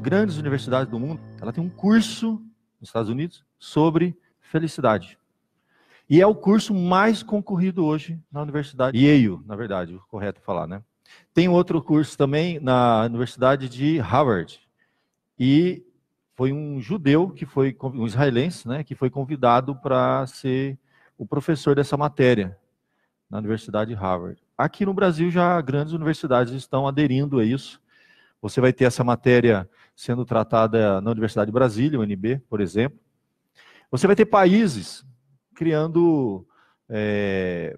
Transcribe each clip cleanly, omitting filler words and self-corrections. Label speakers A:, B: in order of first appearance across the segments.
A: grandes universidades do mundo, ela tem um curso nos Estados Unidos sobre felicidade. E é o curso mais concorrido hoje na universidade Yale, na verdade, o correto falar, né? Tem outro curso também na Universidade de Harvard. E foi um judeu, um israelense, né, que foi convidado para ser o professor dessa matéria na Universidade de Harvard. Aqui no Brasil já grandes universidades estão aderindo a isso. Você vai ter essa matéria sendo tratada na Universidade de Brasília, UNB, por exemplo. Você vai ter países criando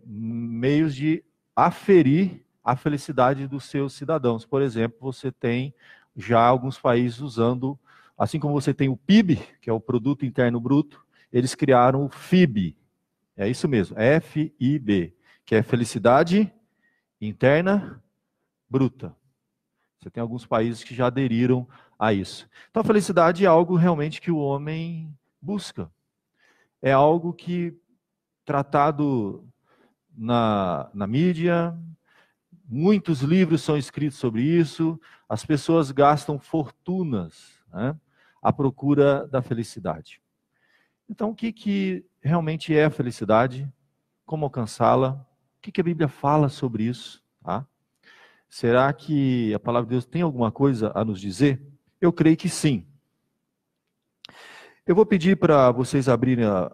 A: meios de aferir a felicidade dos seus cidadãos. Por exemplo, você tem já alguns países usando, assim como você tem o PIB, que é o Produto Interno Bruto, eles criaram o FIB. É isso mesmo, FIB, que é Felicidade Interna Bruta. Você tem alguns países que já aderiram a isso. Então, a felicidade é algo realmente que o homem busca. É algo que, tratado na mídia, muitos livros são escritos sobre isso, as pessoas gastam fortunas, né, à procura da felicidade. Então, o que realmente é a felicidade? Como alcançá-la? O que a Bíblia fala sobre isso? Tá? Será que a palavra de Deus tem alguma coisa a nos dizer? Eu creio que sim. Eu vou pedir para vocês abrirem a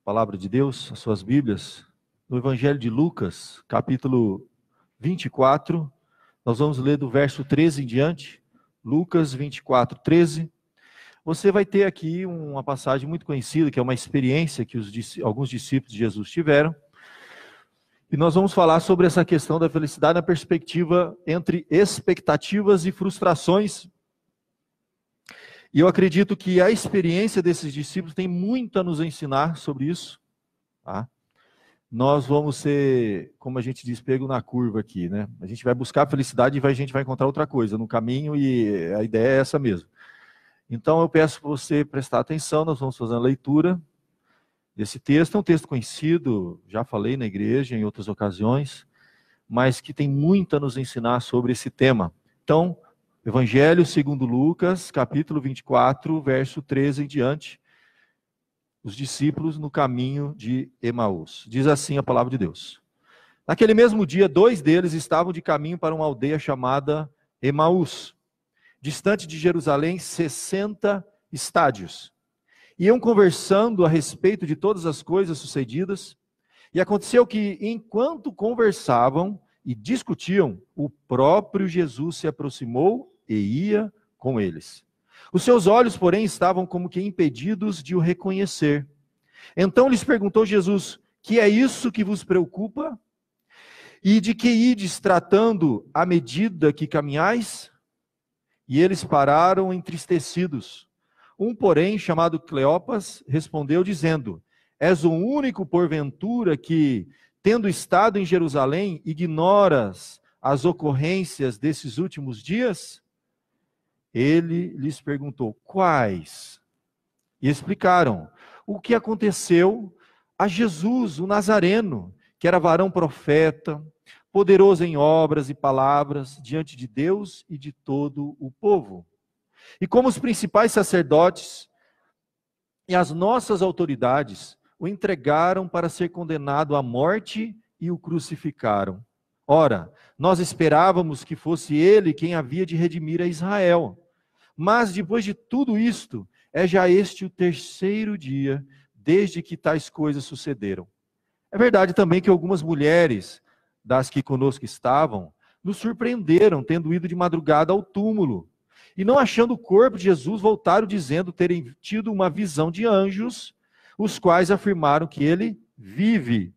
A: palavra de Deus, as suas Bíblias, no Evangelho de Lucas, capítulo 24. Nós vamos ler do verso 13 em diante. Lucas 24, 13. Você vai ter aqui uma passagem muito conhecida, que é uma experiência que alguns discípulos de Jesus tiveram. E nós vamos falar sobre essa questão da felicidade na perspectiva entre expectativas e frustrações. E eu acredito que a experiência desses discípulos tem muito a nos ensinar sobre isso. Tá? Nós vamos ser, como a gente diz, pego na curva aqui, né? A gente vai buscar a felicidade e a gente vai encontrar outra coisa no caminho, e a ideia é essa mesmo. Então eu peço para você prestar atenção, nós vamos fazer a leitura desse texto. É um texto conhecido, já falei na igreja em outras ocasiões, mas que tem muito a nos ensinar sobre esse tema. Então, Evangelho segundo Lucas, capítulo 24, verso 13 em diante, os discípulos no caminho de Emaús. Diz assim a palavra de Deus. Naquele mesmo dia, 2 deles estavam de caminho para uma aldeia chamada Emaús, distante de Jerusalém 60 estádios. Iam conversando a respeito de todas as coisas sucedidas, e aconteceu que, enquanto conversavam e discutiam, o próprio Jesus se aproximou e ia com eles. Os seus olhos, porém, estavam como que impedidos de o reconhecer. Então lhes perguntou Jesus: que é isso que vos preocupa? E de que ides tratando à medida que caminhais? E eles pararam entristecidos. Um, porém, chamado Cleopas, respondeu dizendo: és o único, porventura, que, tendo estado em Jerusalém, ignoras as ocorrências desses últimos dias? Ele lhes perguntou: quais? E explicaram o que aconteceu a Jesus, o Nazareno, que era varão profeta, poderoso em obras e palavras diante de Deus e de todo o povo. E como os principais sacerdotes e as nossas autoridades o entregaram para ser condenado à morte e o crucificaram. Ora, nós esperávamos que fosse ele quem havia de redimir a Israel. Mas depois de tudo isto, é já este o 3º dia desde que tais coisas sucederam. É verdade também que algumas mulheres das que conosco estavam nos surpreenderam, tendo ido de madrugada ao túmulo. E não achando o corpo de Jesus, voltaram dizendo terem tido uma visão de anjos, os quais afirmaram que ele vive.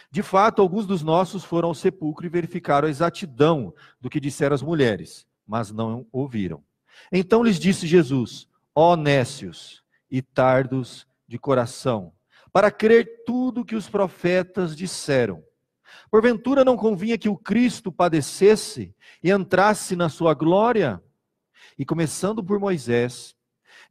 A: De fato, alguns dos nossos foram ao sepulcro e verificaram a exatidão do que disseram as mulheres, mas não ouviram. Então lhes disse Jesus: ó nécios e tardos de coração, para crer tudo que os profetas disseram. Porventura não convinha que o Cristo padecesse e entrasse na sua glória? E começando por Moisés,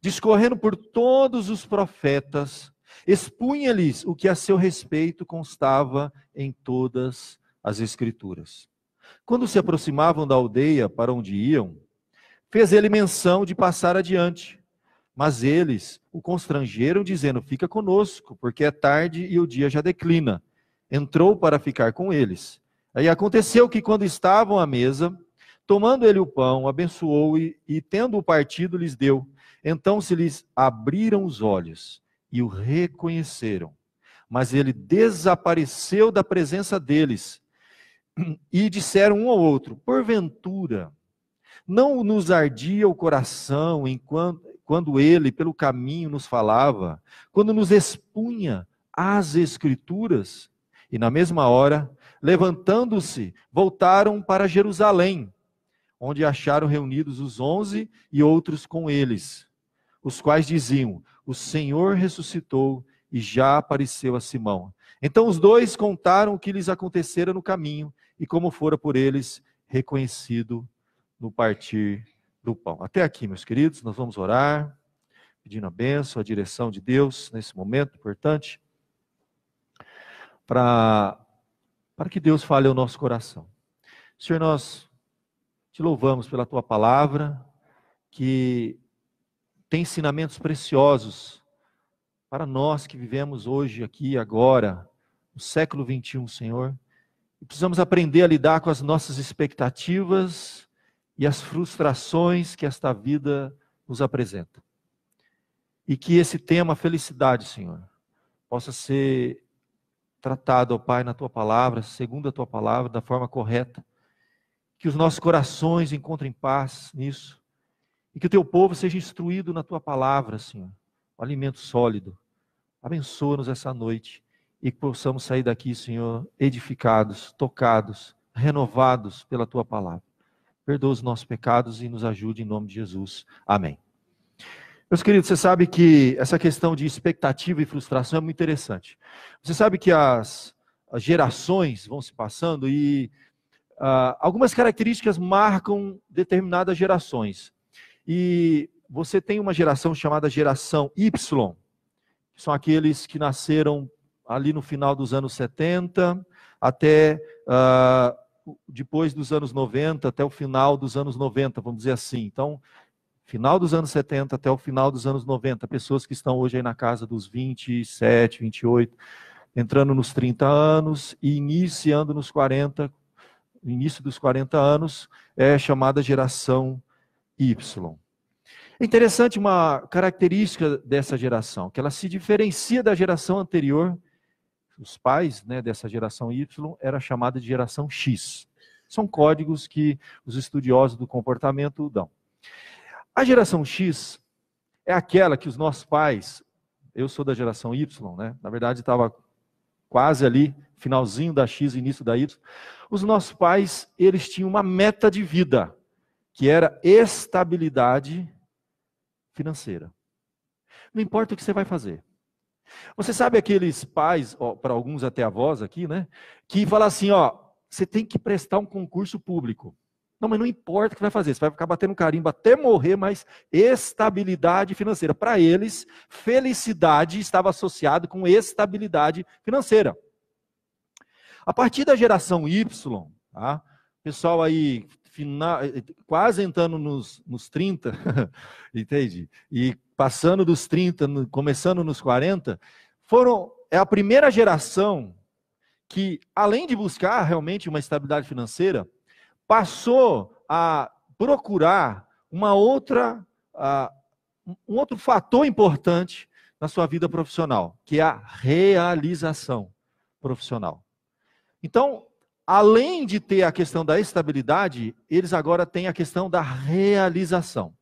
A: discorrendo por todos os profetas, expunha-lhes o que a seu respeito constava em todas as Escrituras. Quando se aproximavam da aldeia para onde iam, fez ele menção de passar adiante. Mas eles o constrangeram, dizendo: fica conosco, porque é tarde e o dia já declina. Entrou para ficar com eles. Aí aconteceu que, quando estavam à mesa, tomando ele o pão, abençoou e tendo-o partido, lhes deu. Então se lhes abriram os olhos e o reconheceram. Mas ele desapareceu da presença deles. E disseram um ao outro: porventura, não nos ardia o coração quando ele, pelo caminho, nos falava, quando nos expunha as Escrituras? E na mesma hora, levantando-se, voltaram para Jerusalém, onde acharam reunidos os 11 e outros com eles, os quais diziam: o Senhor ressuscitou e já apareceu a Simão. Então os dois contaram o que lhes acontecera no caminho e como fora por eles reconhecido no partir do pão. Até aqui, meus queridos, nós vamos orar, pedindo a bênção, a direção de Deus nesse momento importante, para que Deus fale ao nosso coração. Senhor, nós te louvamos pela tua palavra, que tem ensinamentos preciosos para nós que vivemos hoje, aqui, agora, no século 21, Senhor. E precisamos aprender a lidar com as nossas expectativas e as frustrações que esta vida nos apresenta. E que esse tema, felicidade, Senhor, possa ser tratado, ó Pai, na tua palavra, segundo a tua palavra, da forma correta. Que os nossos corações encontrem paz nisso. E que o teu povo seja instruído na tua palavra, Senhor. Um alimento sólido. Abençoa-nos essa noite. E que possamos sair daqui, Senhor, edificados, tocados, renovados pela tua palavra. Perdoa os nossos pecados e nos ajude em nome de Jesus. Amém. Meus queridos, você sabe que essa questão de expectativa e frustração é muito interessante. Você sabe que as gerações vão se passando e algumas características marcam determinadas gerações. E você tem uma geração chamada geração Y, que são aqueles que nasceram ali no final dos anos 70, até depois dos anos 90, até o final dos anos 90, vamos dizer assim. Então, final dos anos 70 até o final dos anos 90, pessoas que estão hoje aí na casa dos 27, 28, entrando nos 30 anos e iniciando nos 40, início dos 40 anos, é chamada geração Y. É interessante uma característica dessa geração, que ela se diferencia da geração anterior. Os pais, né, dessa geração Y era chamada de geração X. São códigos que os estudiosos do comportamento dão. A geração X é aquela que os nossos pais, eu sou da geração Y, né? Na verdade estava quase ali, finalzinho da X, início da Y. Os nossos pais, eles tinham uma meta de vida, que era estabilidade financeira. Não importa o que você vai fazer. Você sabe aqueles pais, para alguns até avós aqui, né? Que falam assim, você tem que prestar um concurso público. Não, mas não importa o que vai fazer, você vai ficar batendo carimbo até morrer, mas estabilidade financeira. Para eles, felicidade estava associado com estabilidade financeira. A partir da geração Y, tá? Pessoal aí, quase entrando nos 30, entende? E passando dos 30, começando nos 40, é a primeira geração que, além de buscar realmente uma estabilidade financeira, passou a procurar um outro fator importante na sua vida profissional, que é a realização profissional. Então, além de ter a questão da estabilidade, eles agora têm a questão da realização.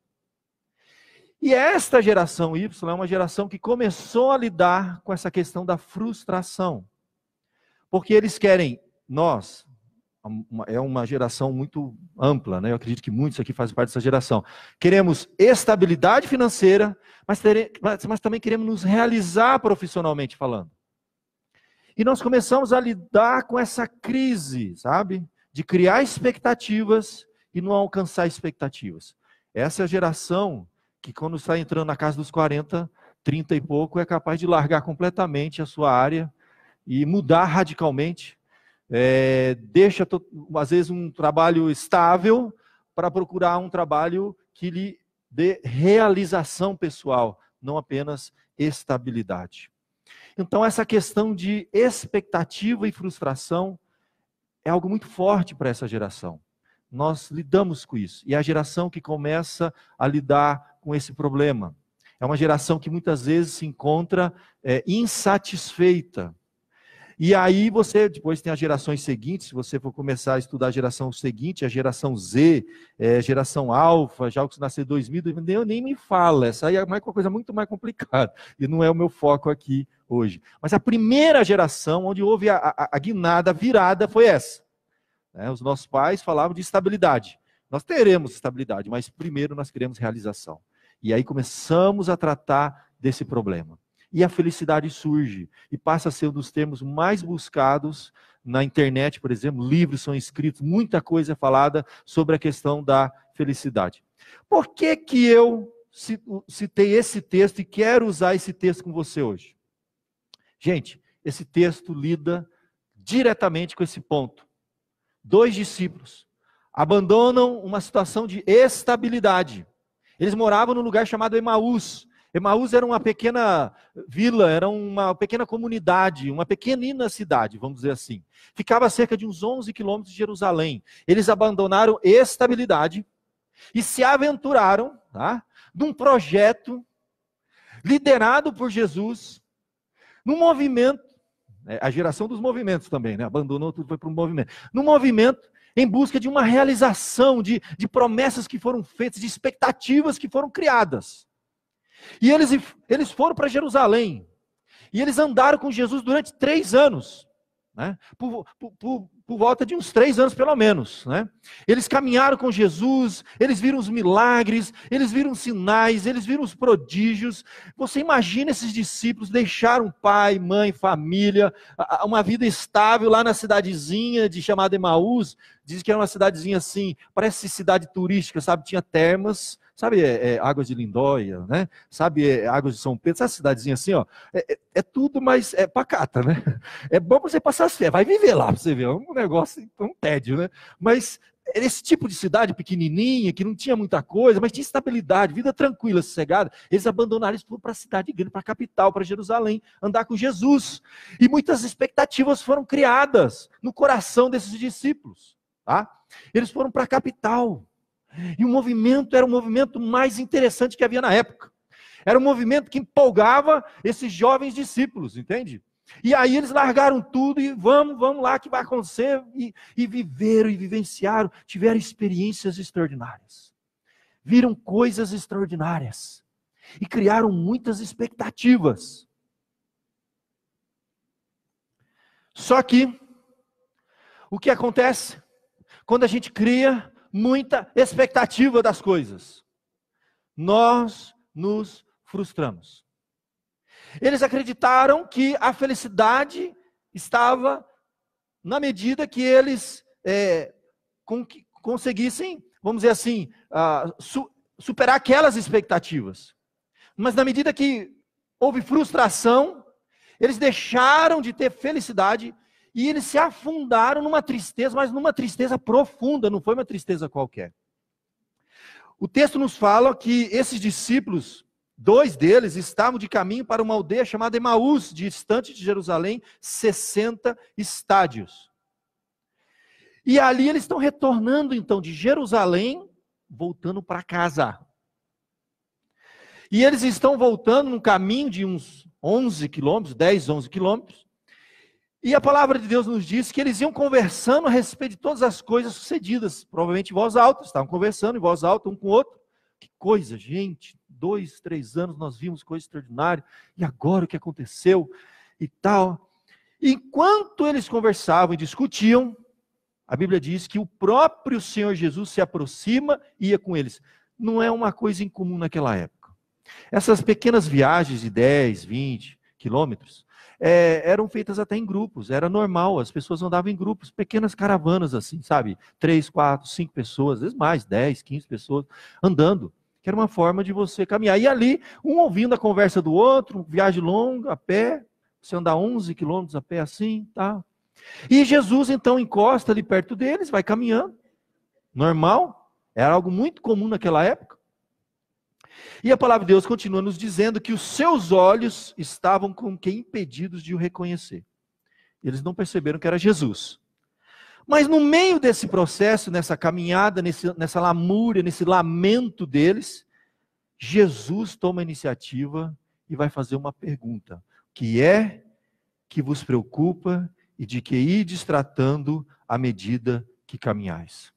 A: E esta geração Y é uma geração que começou a lidar com essa questão da frustração. Porque eles querem, é uma geração muito ampla, né? Eu acredito que muitos aqui fazem parte dessa geração. Queremos estabilidade financeira, mas também queremos nos realizar profissionalmente falando. E nós começamos a lidar com essa crise, sabe? De criar expectativas e não alcançar expectativas. Essa é a geração que, quando está entrando na casa dos 40, 30 e pouco, é capaz de largar completamente a sua área e mudar radicalmente. Deixa, às vezes, um trabalho estável para procurar um trabalho que lhe dê realização pessoal, não apenas estabilidade. Então, essa questão de expectativa e frustração é algo muito forte para essa geração. Nós lidamos com isso. E é a geração que começa a lidar com esse problema. É uma geração que muitas vezes se encontra insatisfeita. E aí você, depois tem as gerações seguintes, se você for começar a estudar a geração seguinte, a geração Z, geração Alfa, já o que nasceu em 2000, nem me fala, essa aí é uma coisa muito mais complicada, e não é o meu foco aqui hoje. Mas a primeira geração, onde houve a guinada, a virada, foi essa. Os nossos pais falavam de estabilidade. Nós teremos estabilidade, mas primeiro nós queremos realização. E aí começamos a tratar desse problema. E a felicidade surge e passa a ser um dos termos mais buscados na internet, por exemplo, livros são escritos, muita coisa é falada sobre a questão da felicidade. Por que que eu citei esse texto e quero usar esse texto com você hoje? Gente, esse texto lida diretamente com esse ponto. 2 discípulos abandonam uma situação de estabilidade. Eles moravam num lugar chamado Emaús. Emaús era uma pequena vila, era uma pequena comunidade, uma pequenina cidade, vamos dizer assim. Ficava a cerca de uns 11 quilômetros de Jerusalém. Eles abandonaram estabilidade e se aventuraram, num projeto liderado por Jesus, num movimento, a geração dos movimentos também, abandonou tudo, foi para um movimento. Num movimento em busca de uma realização, de promessas que foram feitas, de expectativas que foram criadas. E eles foram para Jerusalém. E eles andaram com Jesus durante 3 anos. Por volta de uns 3 anos pelo menos. Eles caminharam com Jesus, eles viram os milagres, eles viram os sinais, eles viram os prodígios. Você imagina esses discípulos deixaram pai, mãe, família, uma vida estável lá na cidadezinha chamada Emaús. Diz que era uma cidadezinha assim, parece cidade turística, sabe? Tinha termas, sabe, Águas de Lindóia, sabe, Águas de São Pedro, essa cidadezinha assim, ó, é tudo, mas é pacata, É bom para você passar as férias, vai viver lá para você ver, é um negócio, um tédio, Mas esse tipo de cidade pequenininha, que não tinha muita coisa, mas tinha estabilidade, vida tranquila, sossegada, eles abandonaram isso para a cidade grande, para a capital, para Jerusalém, andar com Jesus. E muitas expectativas foram criadas no coração desses discípulos. Eles foram para a capital. E o movimento era o movimento mais interessante que havia na época. Era um movimento que empolgava esses jovens discípulos, entende? E aí eles largaram tudo e vamos lá que vai acontecer. E viveram e vivenciaram, tiveram experiências extraordinárias. Viram coisas extraordinárias. E criaram muitas expectativas. Só que, o que acontece? Quando a gente cria muita expectativa das coisas, nós nos frustramos. Eles acreditaram que a felicidade estava na medida que eles conseguissem, vamos dizer assim, superar aquelas expectativas. Mas na medida que houve frustração, eles deixaram de ter felicidade e eles se afundaram numa tristeza, mas numa tristeza profunda, não foi uma tristeza qualquer. O texto nos fala que esses discípulos, 2 deles, estavam de caminho para uma aldeia chamada Emaús, distante de Jerusalém, 60 estádios. E ali eles estão retornando então de Jerusalém, voltando para casa. E eles estão voltando num caminho de uns 11 quilômetros, 10, 11 quilômetros. E a palavra de Deus nos diz que eles iam conversando a respeito de todas as coisas sucedidas, provavelmente em voz alta, estavam conversando em voz alta um com o outro. Que coisa, gente, 2, 3 anos nós vimos coisa extraordinária, e agora o que aconteceu e tal. Enquanto eles conversavam e discutiam, a Bíblia diz que o próprio Senhor Jesus se aproxima e ia com eles. Não é uma coisa incomum naquela época. Essas pequenas viagens de 10, 20 quilômetros, eram feitas até em grupos, era normal, as pessoas andavam em grupos, pequenas caravanas assim, sabe, 3, 4, 5 pessoas, às vezes mais, 10, 15 pessoas, andando, que era uma forma de você caminhar, e ali, um ouvindo a conversa do outro, viagem longa, a pé, você andar 11 quilômetros a pé assim, tá? E Jesus então encosta ali perto deles, vai caminhando, normal, era algo muito comum naquela época, E a palavra de Deus continua nos dizendo que os seus olhos estavam com que impedidos de o reconhecer. Eles não perceberam que era Jesus. Mas no meio desse processo, nessa caminhada, nessa lamúria, nesse lamento deles, Jesus toma a iniciativa e vai fazer uma pergunta: o que é que vos preocupa e de que ides tratando à medida que caminhais?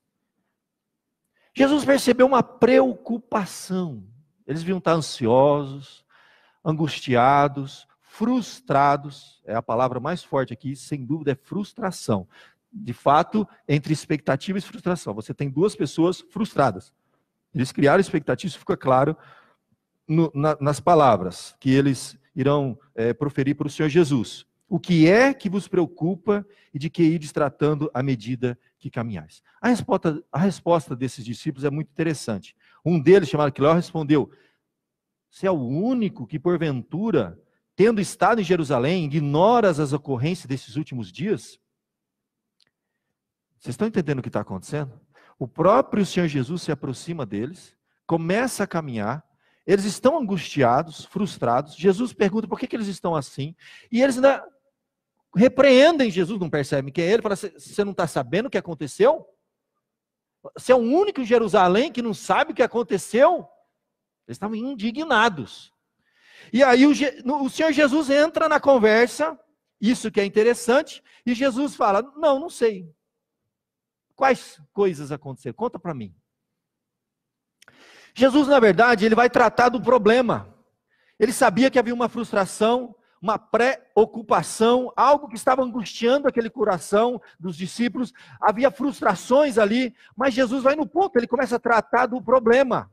A: Jesus percebeu uma preocupação. Eles deviam estar ansiosos, angustiados, frustrados. É a palavra mais forte aqui, sem dúvida, é frustração. De fato, entre expectativa e frustração, você tem duas pessoas frustradas. Eles criaram expectativa, isso fica claro nas palavras que eles irão proferir para o Senhor Jesus. O que é que vos preocupa e de que ides tratando à medida que caminhais? A resposta desses discípulos é muito interessante. Um deles, chamado Cleó, respondeu: você é o único que, porventura, tendo estado em Jerusalém, ignoras as ocorrências desses últimos dias? Vocês estão entendendo o que está acontecendo? O próprio Senhor Jesus se aproxima deles, começa a caminhar, eles estão angustiados, frustrados. Jesus pergunta por que eles estão assim, e eles ainda repreendem Jesus, não percebem que é ele, fala: você não está sabendo o que aconteceu? Você é o único em Jerusalém que não sabe o que aconteceu? Eles estavam indignados. E aí o Senhor Jesus entra na conversa, isso que é interessante, e Jesus fala: não sei. Quais coisas aconteceram? Conta para mim. Jesus, na verdade, ele vai tratar do problema. Ele sabia que havia uma frustração, uma preocupação, algo que estava angustiando aquele coração dos discípulos. Havia frustrações ali, mas Jesus vai no ponto, ele começa a tratar do problema.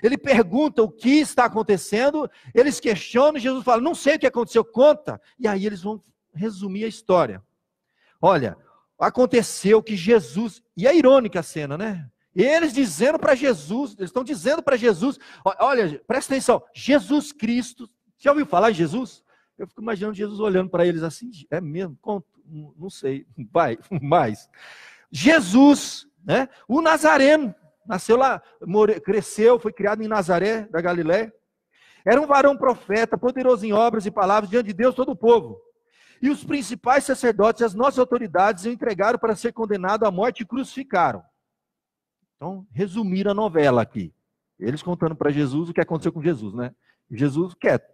A: Ele pergunta o que está acontecendo, eles questionam, Jesus fala: não sei o que aconteceu, conta. E aí eles vão resumir a história. Olha, aconteceu que Jesus, e é irônica a cena, né? Eles dizendo para Jesus, eles estão dizendo para Jesus: olha, presta atenção, Jesus Cristo, já ouviu falar em Jesus? Eu fico imaginando Jesus olhando para eles assim: é mesmo? Conto, não sei, vai, mais. Jesus, né? O Nazareno, nasceu lá, cresceu, foi criado em Nazaré, da Galiléia. Era um varão profeta, poderoso em obras e palavras, diante de Deus todo o povo. E os principais sacerdotes e as nossas autoridades o entregaram para ser condenado à morte e crucificaram. Então, resumiram a novela aqui. Eles contando para Jesus o que aconteceu com Jesus, né? Jesus quieto,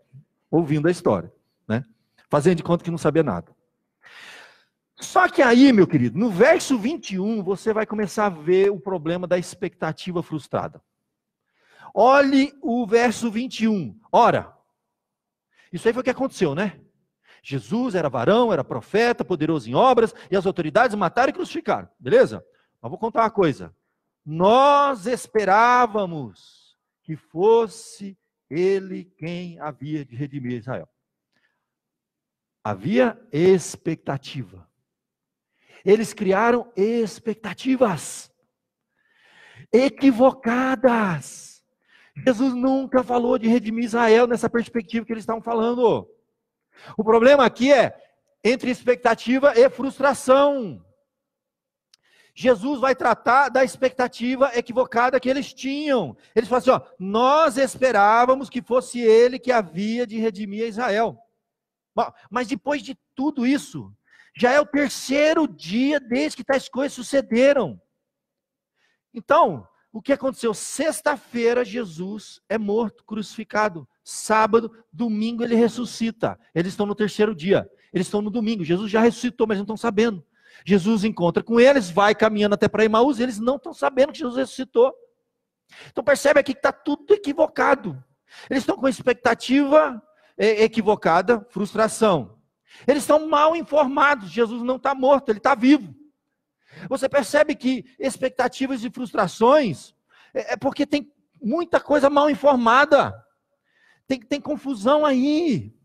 A: ouvindo a história, né? Fazendo de conta que não sabia nada. Só que aí, meu querido, no verso 21, você vai começar a ver o problema da expectativa frustrada. Olhe o verso 21. Ora, isso aí foi o que aconteceu, né? Jesus era varão, era profeta, poderoso em obras, e as autoridades mataram e crucificaram. Beleza? Mas vou contar uma coisa. Nós esperávamos que fosse ele quem havia de redimir Israel. Havia expectativa. Eles criaram expectativas equivocadas. Jesus nunca falou de redimir Israel nessa perspectiva que eles estavam falando. O problema aqui é entre expectativa e frustração. Jesus vai tratar da expectativa equivocada que eles tinham. Eles falam assim: nós esperávamos que fosse ele que havia de redimir Israel. Mas depois de tudo isso, já é o terceiro dia desde que tais coisas sucederam. Então, o que aconteceu? Sexta-feira, Jesus é morto, crucificado. Sábado, domingo ele ressuscita. Eles estão no terceiro dia. Eles estão no domingo. Jesus já ressuscitou, mas não estão sabendo. Jesus encontra com eles, vai caminhando até para Emaús, e eles não estão sabendo que Jesus ressuscitou. Então percebe aqui que está tudo equivocado. Eles estão com expectativa equivocada, frustração. Eles estão mal informados, Jesus não está morto, ele está vivo. Você percebe que expectativas e frustrações é porque tem muita coisa mal informada. Tem confusão aí.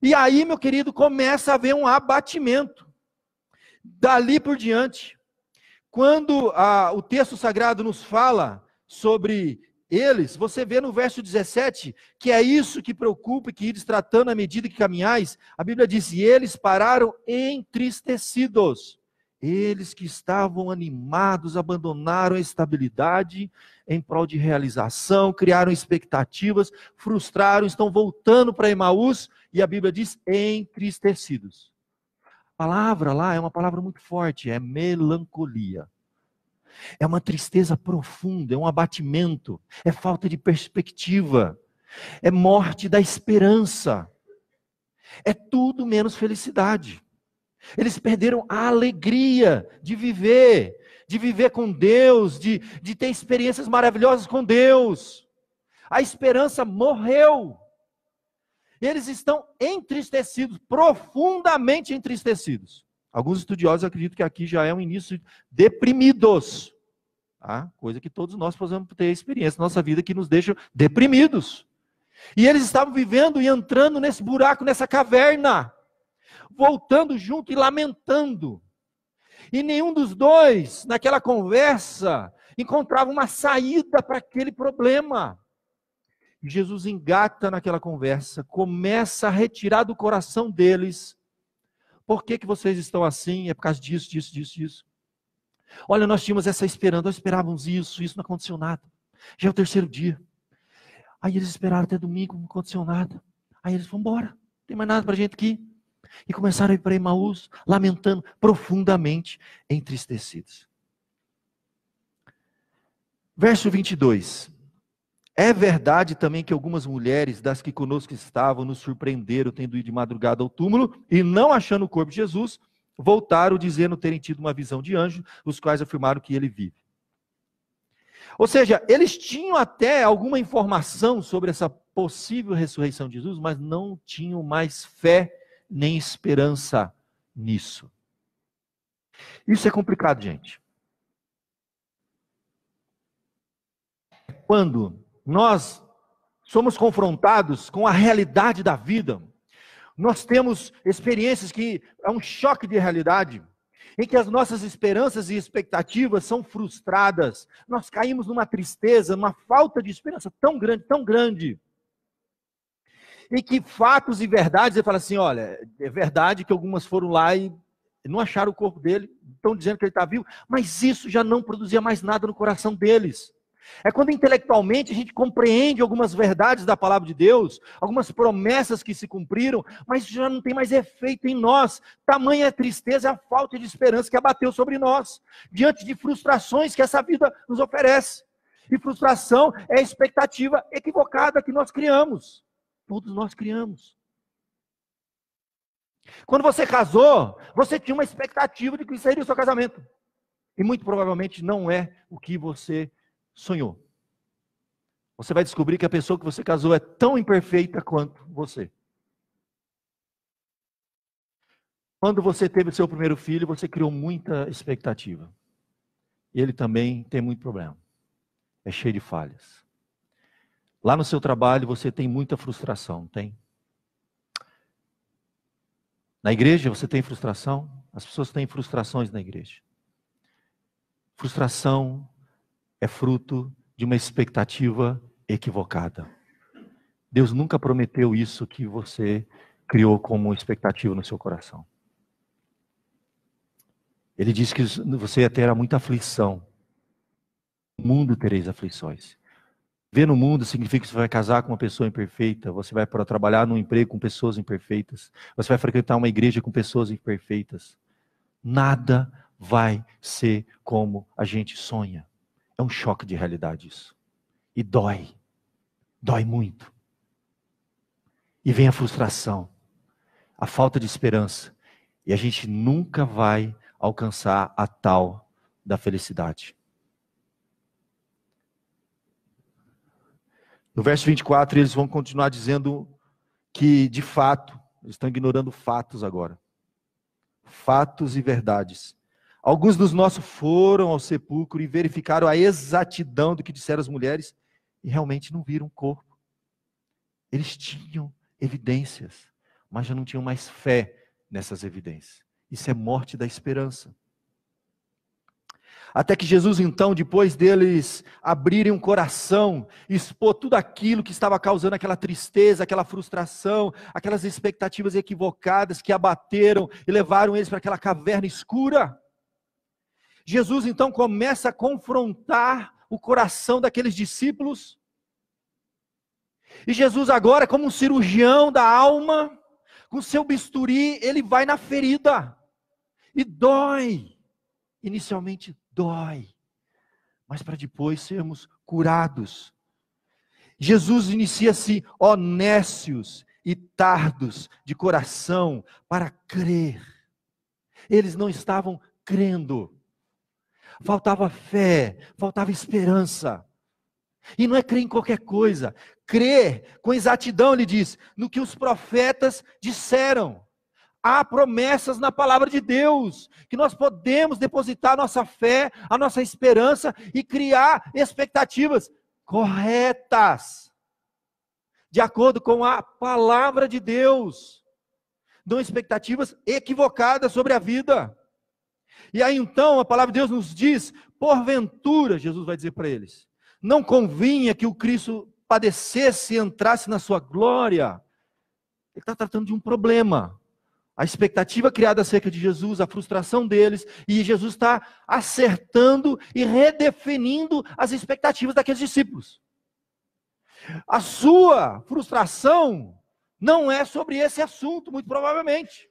A: E aí, meu querido, começa a haver um abatimento. Dali por diante, quando o texto sagrado nos fala sobre eles, você vê no verso 17, que é isso que preocupa e que ides tratando à medida que caminhais. A Bíblia diz: e eles pararam entristecidos. Eles que estavam animados, abandonaram a estabilidade em prol de realização, criaram expectativas, frustraram, estão voltando para Emaús, e a Bíblia diz, entristecidos. A palavra lá é uma palavra muito forte, é melancolia. É uma tristeza profunda, é um abatimento, é falta de perspectiva, é morte da esperança. É tudo menos felicidade. Eles perderam a alegria de viver com Deus, de ter experiências maravilhosas com Deus. A esperança morreu. Eles estão entristecidos, profundamente entristecidos. Alguns estudiosos acreditam que aqui já é um início de deprimidos. Tá? Coisa que todos nós podemos ter experiência na nossa vida que nos deixa deprimidos. E eles estavam vivendo e entrando nesse buraco, nessa caverna, voltando junto e lamentando. E nenhum dos dois, naquela conversa, encontrava uma saída para aquele problema. Jesus engata naquela conversa, começa a retirar do coração deles. Por que vocês estão assim? É por causa disso, disso, disso, disso. Olha, nós tínhamos essa esperança, nós esperávamos isso não aconteceu nada. Já é o terceiro dia. Aí eles esperaram até domingo, não aconteceu nada. Aí eles foram embora, não tem mais nada para a gente aqui. E começaram a ir para Emaús, lamentando, profundamente entristecidos. Verso 22. É verdade também que algumas mulheres das que conosco estavam nos surpreenderam, tendo ido de madrugada ao túmulo, e não achando o corpo de Jesus, voltaram dizendo terem tido uma visão de anjo, os quais afirmaram que ele vive. Ou seja, eles tinham até alguma informação sobre essa possível ressurreição de Jesus, mas não tinham mais fé nem esperança nisso. Isso é complicado, gente. Quando nós somos confrontados com a realidade da vida, nós temos experiências que é um choque de realidade, em que as nossas esperanças e expectativas são frustradas, nós caímos numa tristeza, numa falta de esperança tão grande, em que fatos e verdades, ele fala assim, olha, é verdade que algumas foram lá e não acharam o corpo dele, estão dizendo que ele está vivo, mas isso já não produzia mais nada no coração deles. É quando intelectualmente a gente compreende algumas verdades da palavra de Deus, algumas promessas que se cumpriram, mas isso já não tem mais efeito em nós. Tamanha a tristeza e a falta de esperança que abateu sobre nós, diante de frustrações que essa vida nos oferece. E frustração é a expectativa equivocada que nós criamos. Todos nós criamos. Quando você casou, você tinha uma expectativa de que seria o seu casamento. E muito provavelmente não é o que você sonhou. Você vai descobrir que a pessoa que você casou é tão imperfeita quanto você. Quando você teve o seu primeiro filho, você criou muita expectativa. E ele também tem muito problema. É cheio de falhas. Lá no seu trabalho você tem muita frustração, tem? Na igreja você tem frustração? As pessoas têm frustrações na igreja. Frustração é fruto de uma expectativa equivocada. Deus nunca prometeu isso que você criou como expectativa no seu coração. Ele disse que você ia ter muita aflição. No mundo tereis aflições. Ver no mundo significa que você vai casar com uma pessoa imperfeita, você vai para trabalhar num emprego com pessoas imperfeitas, você vai frequentar uma igreja com pessoas imperfeitas. Nada vai ser como a gente sonha. É um choque de realidade isso. E dói. Dói muito. E vem a frustração, a falta de esperança. E a gente nunca vai alcançar a tal da felicidade. No verso 24, eles vão continuar dizendo que, de fato, eles estão ignorando fatos agora. Fatos e verdades. Alguns dos nossos foram ao sepulcro e verificaram a exatidão do que disseram as mulheres e realmente não viram o corpo. Eles tinham evidências, mas já não tinham mais fé nessas evidências. Isso é morte da esperança. Até que Jesus, então, depois deles abrirem um coração, expor tudo aquilo que estava causando aquela tristeza, aquela frustração, aquelas expectativas equivocadas que abateram e levaram eles para aquela caverna escura. Jesus então começa a confrontar o coração daqueles discípulos. E Jesus agora, como um cirurgião da alma, com seu bisturi, ele vai na ferida. E dói. Inicialmente dói. Mas para depois sermos curados. Jesus inicia-se, ó nécios e tardos de coração, para crer. Eles não estavam crendo. Faltava fé, faltava esperança. E não é crer em qualquer coisa. Crer com exatidão, ele diz, no que os profetas disseram. Há promessas na palavra de Deus, que nós podemos depositar a nossa fé, a nossa esperança e criar expectativas corretas, de acordo com a palavra de Deus, não expectativas equivocadas sobre a vida. E aí então a palavra de Deus nos diz, porventura, Jesus vai dizer para eles, não convinha que o Cristo padecesse e entrasse na sua glória. Ele está tratando de um problema. A expectativa criada acerca de Jesus, a frustração deles, e Jesus está acertando e redefinindo as expectativas daqueles discípulos. A sua frustração não é sobre esse assunto, muito provavelmente.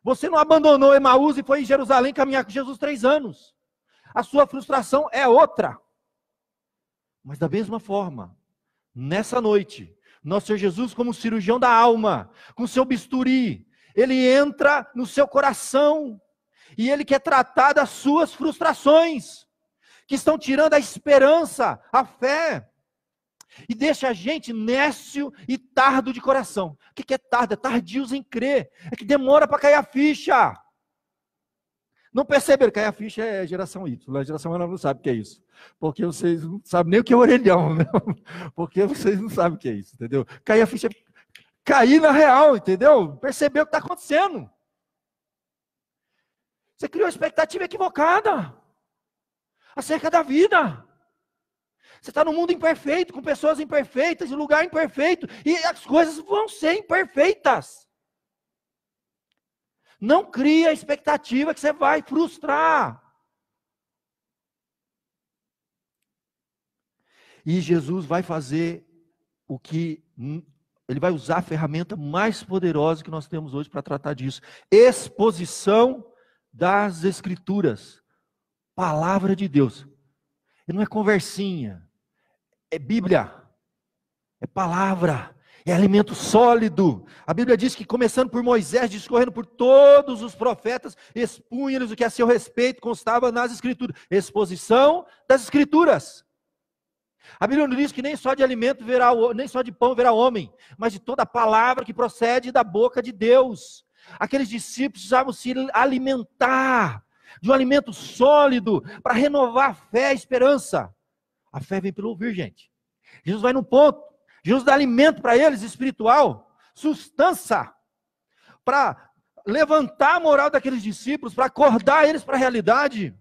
A: Você não abandonou Emaús e foi em Jerusalém caminhar com Jesus 3 anos. A sua frustração é outra. Mas da mesma forma, nessa noite, nosso Senhor Jesus, como cirurgião da alma, com seu bisturi, ele entra no seu coração e ele quer tratar das suas frustrações, que estão tirando a esperança, a fé, e deixa a gente nécio e tardo de coração. O que é tardo? É tardios em crer, é que demora para cair a ficha. Não perceberam? Cair a ficha é geração Y, a geração Y não sabe o que é isso, porque vocês não sabem nem o que é orelhão, né? Porque vocês não sabem o que é isso, entendeu? Cair a ficha é cair na real, entendeu? Percebeu o que está acontecendo. Você criou uma expectativa equivocada acerca da vida. Você está num mundo imperfeito, com pessoas imperfeitas, em lugar imperfeito, e as coisas vão ser imperfeitas. Não cria a expectativa que você vai frustrar. E Jesus vai fazer o que... Ele vai usar a ferramenta mais poderosa que nós temos hoje para tratar disso. Exposição das Escrituras. Palavra de Deus. E não é conversinha. É Bíblia. É palavra. É alimento sólido. A Bíblia diz que começando por Moisés, discorrendo por todos os profetas, expunha-lhes o que a seu respeito constava nas Escrituras. Exposição das Escrituras. A Bíblia não diz que nem só de alimento verá, nem só de pão verá homem, mas de toda a palavra que procede da boca de Deus. Aqueles discípulos precisavam se alimentar de um alimento sólido para renovar a fé e a esperança. A fé vem pelo ouvir, gente. Jesus vai no ponto. Jesus dá alimento para eles, espiritual, sustância, para levantar a moral daqueles discípulos, para acordar eles para a realidade.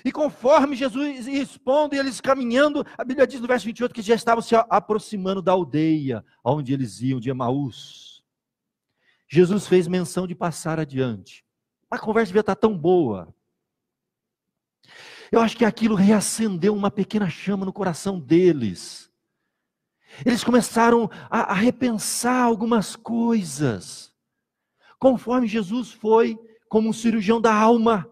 A: E conforme Jesus responde, eles caminhando, a Bíblia diz no verso 28 que já estavam se aproximando da aldeia, onde eles iam, de Emaús. Jesus fez menção de passar adiante. A conversa devia estar tão boa. Eu acho que aquilo reacendeu uma pequena chama no coração deles. Eles começaram a repensar algumas coisas. Conforme Jesus foi, como um cirurgião da alma,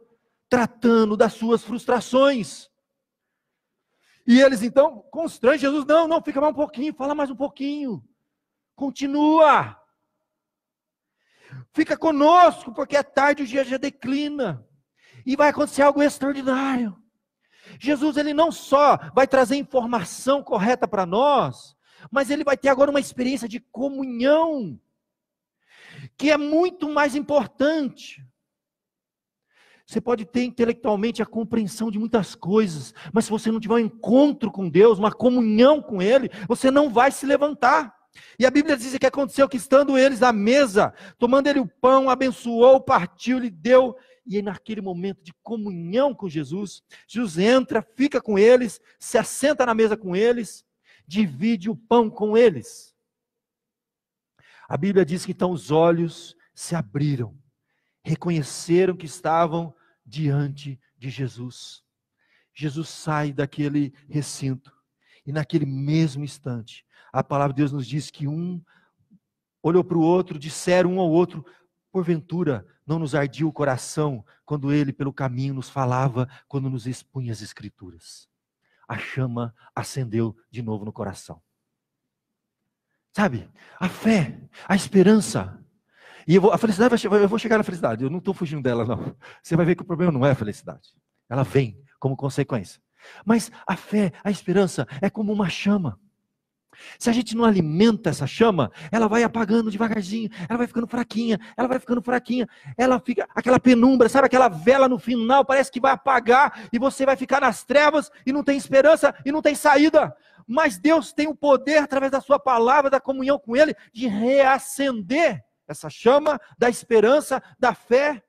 A: tratando das suas frustrações. E eles então constrangem Jesus, não, fica mais um pouquinho, fala mais um pouquinho. Continua. Fica conosco, porque é tarde, o dia já declina. E vai acontecer algo extraordinário. Jesus, ele não só vai trazer informação correta para nós, mas ele vai ter agora uma experiência de comunhão, que é muito mais importante. Você pode ter intelectualmente a compreensão de muitas coisas, mas se você não tiver um encontro com Deus, uma comunhão com Ele, você não vai se levantar. E a Bíblia diz que aconteceu que estando eles à mesa, tomando ele o pão, abençoou, partiu, lhe deu, e aí naquele momento de comunhão com Jesus, Jesus entra, fica com eles, se assenta na mesa com eles, divide o pão com eles. A Bíblia diz que então os olhos se abriram, reconheceram que estavam diante de Jesus. Jesus sai daquele recinto e naquele mesmo instante, a palavra de Deus nos diz que um olhou para o outro, disseram um ao outro: porventura não nos ardia o coração quando ele pelo caminho nos falava, quando nos expunha as Escrituras. A chama acendeu de novo no coração. Sabe, a fé, a esperança, e a felicidade, eu vou chegar na felicidade, eu não estou fugindo dela não. Você vai ver que o problema não é a felicidade, ela vem como consequência. Mas a fé, a esperança é como uma chama. Se a gente não alimenta essa chama, ela vai apagando devagarzinho, ela vai ficando fraquinha, ela fica aquela penumbra, sabe, aquela vela no final, parece que vai apagar, e você vai ficar nas trevas, e não tem esperança, e não tem saída. Mas Deus tem o poder, através da sua palavra, da comunhão com Ele, de reacender essa chama da esperança, da fé,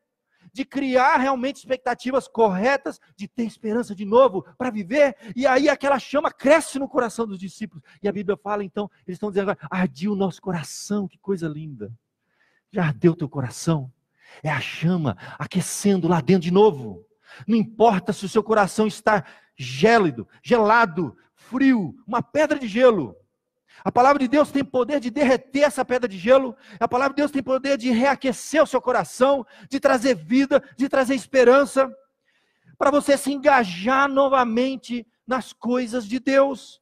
A: de criar realmente expectativas corretas, de ter esperança de novo para viver, e aí aquela chama cresce no coração dos discípulos, e a Bíblia fala então, eles estão dizendo agora: ardia o nosso coração, que coisa linda. Já ardeu o teu coração? É a chama aquecendo lá dentro de novo. Não importa se o seu coração está gélido, gelado, frio, uma pedra de gelo. A palavra de Deus tem poder de derreter essa pedra de gelo. A palavra de Deus tem poder de reaquecer o seu coração, de trazer vida, de trazer esperança, para você se engajar novamente nas coisas de Deus.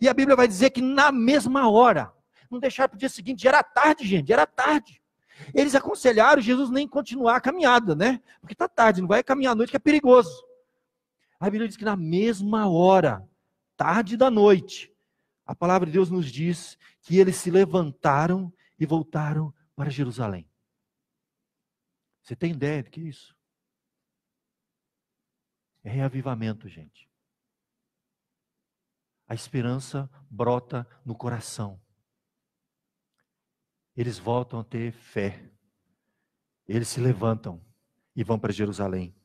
A: E a Bíblia vai dizer que na mesma hora, não deixaram para o dia seguinte, já era tarde, gente, era tarde. Eles aconselharam Jesus nem continuar a caminhada, né? Porque está tarde, não vai caminhar à noite que é perigoso. A Bíblia diz que na mesma hora, tarde da noite, a palavra de Deus nos diz que eles se levantaram e voltaram para Jerusalém. Você tem ideia do que é isso? É reavivamento, gente. A esperança brota no coração. Eles voltam a ter fé. Eles se levantam e vão para Jerusalém.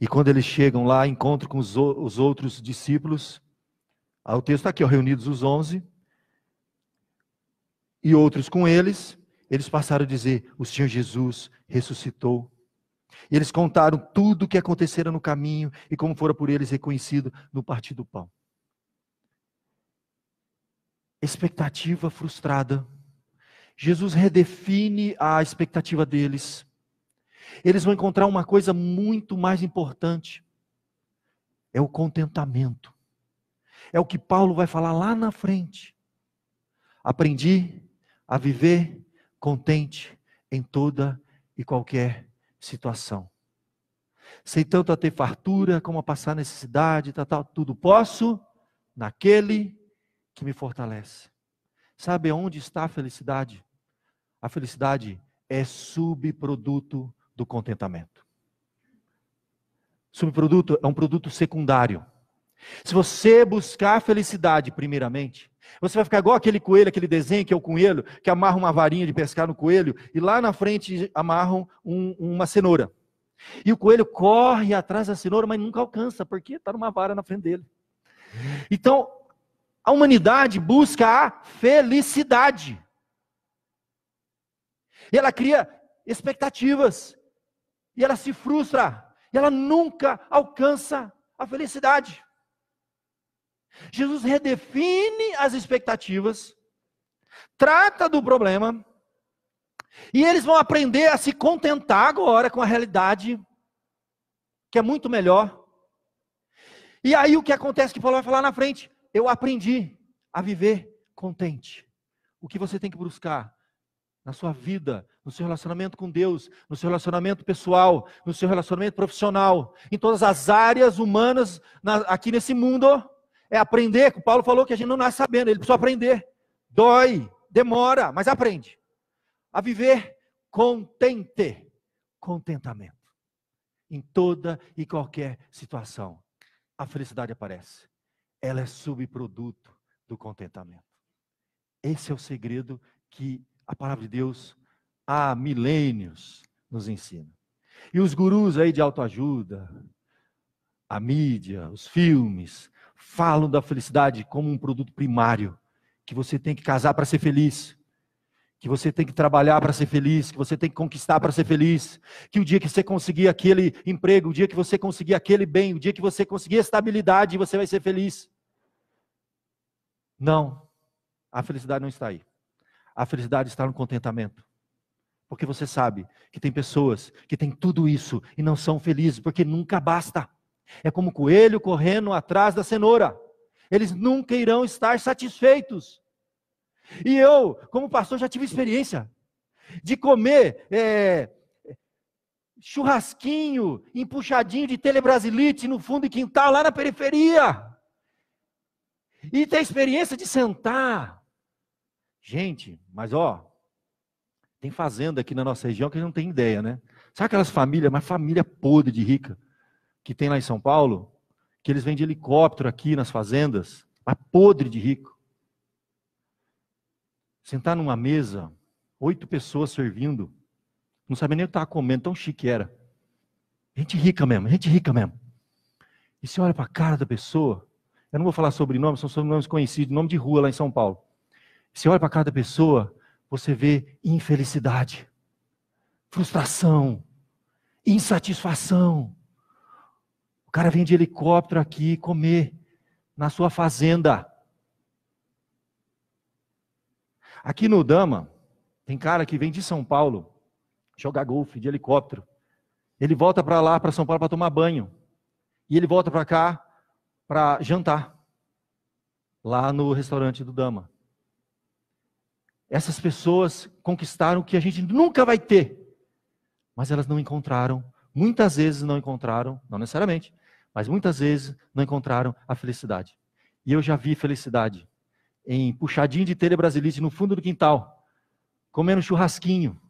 A: E quando eles chegam lá, encontram com os outros discípulos. O texto está aqui, reunidos os 11, e outros com eles, eles passaram a dizer: o Senhor Jesus ressuscitou. E eles contaram tudo o que acontecera no caminho, e como fora por eles reconhecido no partir do pão. Expectativa frustrada. Jesus redefine a expectativa deles. Eles vão encontrar uma coisa muito mais importante. É o contentamento. É o que Paulo vai falar lá na frente. Aprendi a viver contente em toda e qualquer situação. Sei tanto a ter fartura como a passar necessidade, tudo posso naquele que me fortalece. Sabe onde está a felicidade? A felicidade é subproduto do contentamento. Subproduto é um produto secundário. Se você buscar a felicidade primeiramente, você vai ficar igual aquele coelho, aquele desenho que é o coelho, que amarra uma varinha de pescar no coelho, e lá na frente amarram uma cenoura. E o coelho corre atrás da cenoura, mas nunca alcança, porque está numa vara na frente dele. Então, a humanidade busca a felicidade. E ela cria expectativas, e ela se frustra, e ela nunca alcança a felicidade. Jesus redefine as expectativas, trata do problema, e eles vão aprender a se contentar agora com a realidade, que é muito melhor. E aí o que acontece, que Paulo vai falar na frente: eu aprendi a viver contente. O que você tem que buscar na sua vida, no seu relacionamento com Deus, no seu relacionamento pessoal, no seu relacionamento profissional, em todas as áreas humanas aqui nesse mundo, é aprender. O Paulo falou que a gente não nasce sabendo, ele precisa aprender. Dói, demora, mas aprende. A viver contente, contentamento. Em toda e qualquer situação, a felicidade aparece. Ela é subproduto do contentamento. Esse é o segredo que a palavra de Deus há milênios nos ensina. E os gurus aí de autoajuda, a mídia, os filmes, falam da felicidade como um produto primário, que você tem que casar para ser feliz, que você tem que trabalhar para ser feliz, que você tem que conquistar para ser feliz, que o dia que você conseguir aquele emprego, o dia que você conseguir aquele bem, o dia que você conseguir estabilidade, você vai ser feliz. Não, a felicidade não está aí. A felicidade está no contentamento. Porque você sabe que tem pessoas que têm tudo isso e não são felizes, porque nunca basta. É como o coelho correndo atrás da cenoura. Eles nunca irão estar satisfeitos. E eu, como pastor, já tive experiência de comer churrasquinho, empuxadinho de telebrasilite no fundo de quintal, lá na periferia. E ter experiência de sentar. Gente, mas tem fazenda aqui na nossa região que a gente não tem ideia, né? Sabe aquelas famílias, uma família podre de rica, que tem lá em São Paulo, que eles vêm de helicóptero aqui nas fazendas, mas podre de rico. Sentar numa mesa, 8 pessoas servindo, não sabia nem o que estava comendo, tão chique era. Gente rica mesmo, gente rica mesmo. E você olha para a cara da pessoa, eu não vou falar sobrenomes, são sobrenomes conhecidos, nome de rua lá em São Paulo. Você olha para a cara da pessoa, você vê infelicidade, frustração, insatisfação. O cara vem de helicóptero aqui comer na sua fazenda. Aqui no Dama, tem cara que vem de São Paulo jogar golfe de helicóptero. Ele volta para lá, para São Paulo, para tomar banho. E ele volta para cá para jantar. Lá no restaurante do Dama. Essas pessoas conquistaram o que a gente nunca vai ter. Mas elas não encontraram, muitas vezes não encontraram, não necessariamente, mas muitas vezes não encontraram a felicidade. E eu já vi felicidade em puxadinho de telebrasilite no fundo do quintal, comendo churrasquinho.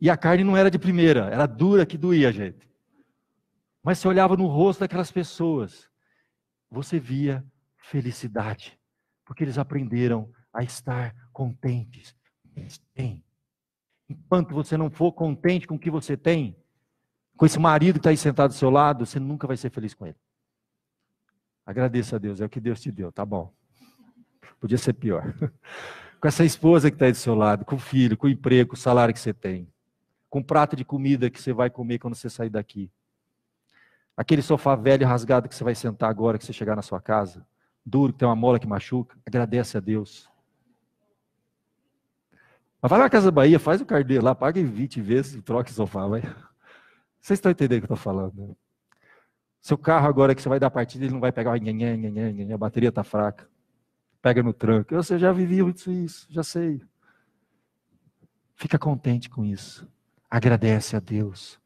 A: E a carne não era de primeira, era dura que doía, gente. Mas você olhava no rosto daquelas pessoas, você via felicidade, porque eles aprenderam a estar contentes. Tem. Enquanto você não for contente com o que você tem, com esse marido que está aí sentado do seu lado, você nunca vai ser feliz com ele. Agradeça a Deus, é o que Deus te deu, tá bom. Podia ser pior. Com essa esposa que está aí do seu lado, com o filho, com o emprego, com o salário que você tem, com o prato de comida que você vai comer quando você sair daqui. Aquele sofá velho e rasgado que você vai sentar agora, que você chegar na sua casa, duro, que tem uma mola que machuca, agradece a Deus. Mas vai lá na Casa Bahia, faz o carneiro lá, paga em 20 vezes e troca o sofá, vai. Vocês estão entendendo o que eu estou falando, né? Seu carro agora que você vai dar partida, ele não vai pegar, a bateria está fraca. Pega no tranco. Eu já vivi isso, já sei. Fica contente com isso. Agradece a Deus.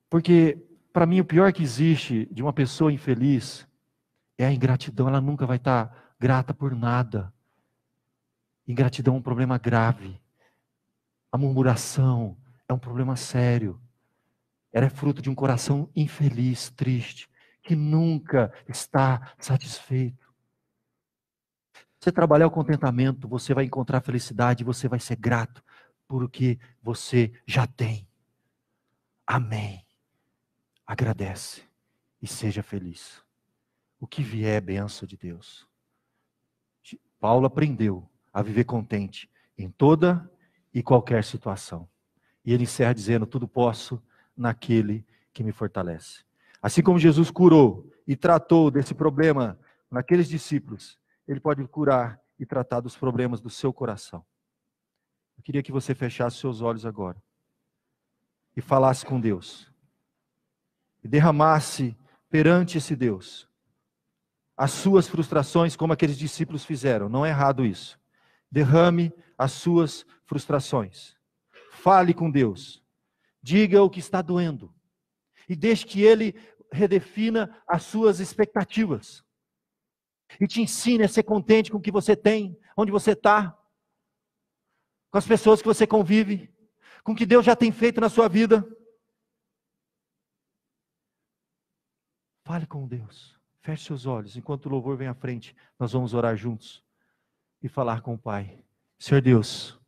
A: Porque, para mim, o pior que existe de uma pessoa infeliz é a ingratidão. Ela nunca vai estar grata por nada. Ingratidão é um problema grave. A murmuração é um problema sério. Ela é fruto de um coração infeliz, triste, que nunca está satisfeito. Se você trabalhar o contentamento, você vai encontrar felicidade, você vai ser grato por o que você já tem. Amém. Agradece e seja feliz. O que vier é bênção de Deus. Paulo aprendeu a viver contente em toda e qualquer situação. E ele encerra dizendo, tudo posso naquele que me fortalece. Assim como Jesus curou e tratou desse problema naqueles discípulos, ele pode curar e tratar dos problemas do seu coração. Eu queria que você fechasse seus olhos agora e falasse com Deus. E derramasse perante esse Deus as suas frustrações, como aqueles discípulos fizeram. Não é errado isso. Derrame as suas frustrações. Fale com Deus. Diga o que está doendo. E deixe que Ele redefina as suas expectativas. E te ensine a ser contente com o que você tem, onde você está, com as pessoas que você convive, com o que Deus já tem feito na sua vida. Fale com Deus. Feche seus olhos. Enquanto o louvor vem à frente, nós vamos orar juntos e falar com o Pai. Senhor Deus,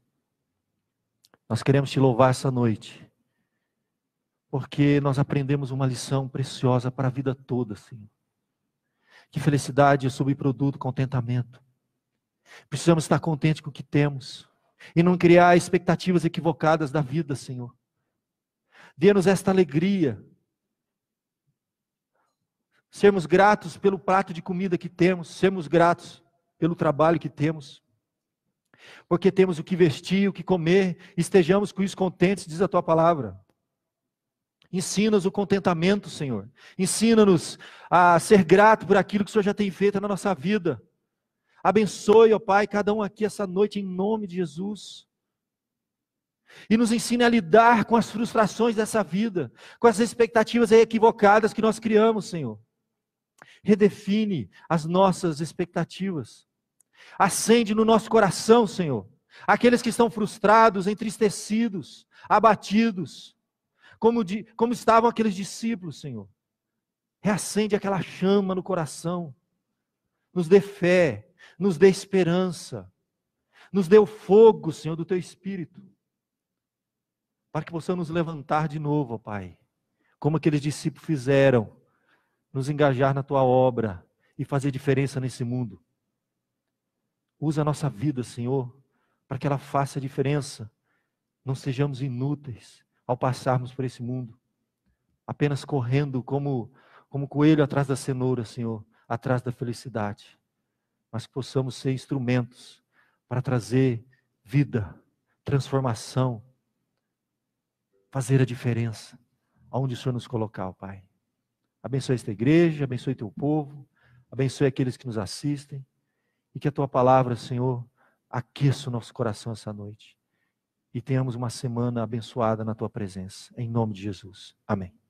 A: nós queremos te louvar essa noite, porque nós aprendemos uma lição preciosa para a vida toda, Senhor. Que felicidade é subproduto, contentamento. Precisamos estar contentes com o que temos e não criar expectativas equivocadas da vida, Senhor. Dê-nos esta alegria. Sermos gratos pelo prato de comida que temos, sermos gratos pelo trabalho que temos, porque temos o que vestir, o que comer, estejamos com isso contentes, diz a tua palavra. Ensina-nos o contentamento, Senhor. Ensina-nos a ser grato por aquilo que o Senhor já tem feito na nossa vida. Abençoe, ó Pai, cada um aqui essa noite em nome de Jesus. E nos ensine a lidar com as frustrações dessa vida, com as expectativas equivocadas que nós criamos, Senhor. Redefine as nossas expectativas. Acende no nosso coração, Senhor, aqueles que estão frustrados, entristecidos, abatidos, como estavam aqueles discípulos, Senhor. Reacende aquela chama no coração. Nos dê fé, nos dê esperança. Nos dê o fogo, Senhor, do Teu Espírito. Para que possamos nos levantar de novo, ó Pai. Como aqueles discípulos fizeram. Nos engajar na Tua obra e fazer diferença nesse mundo. Usa a nossa vida, Senhor, para que ela faça diferença. Não sejamos inúteis ao passarmos por esse mundo. Apenas correndo como coelho atrás da cenoura, Senhor, atrás da felicidade. Mas que possamos ser instrumentos para trazer vida, transformação, fazer a diferença aonde o Senhor nos colocar, ó Pai. Abençoe esta igreja, abençoe teu povo, abençoe aqueles que nos assistem. E que a tua palavra, Senhor, aqueça o nosso coração essa noite. E tenhamos uma semana abençoada na tua presença. Em nome de Jesus. Amém.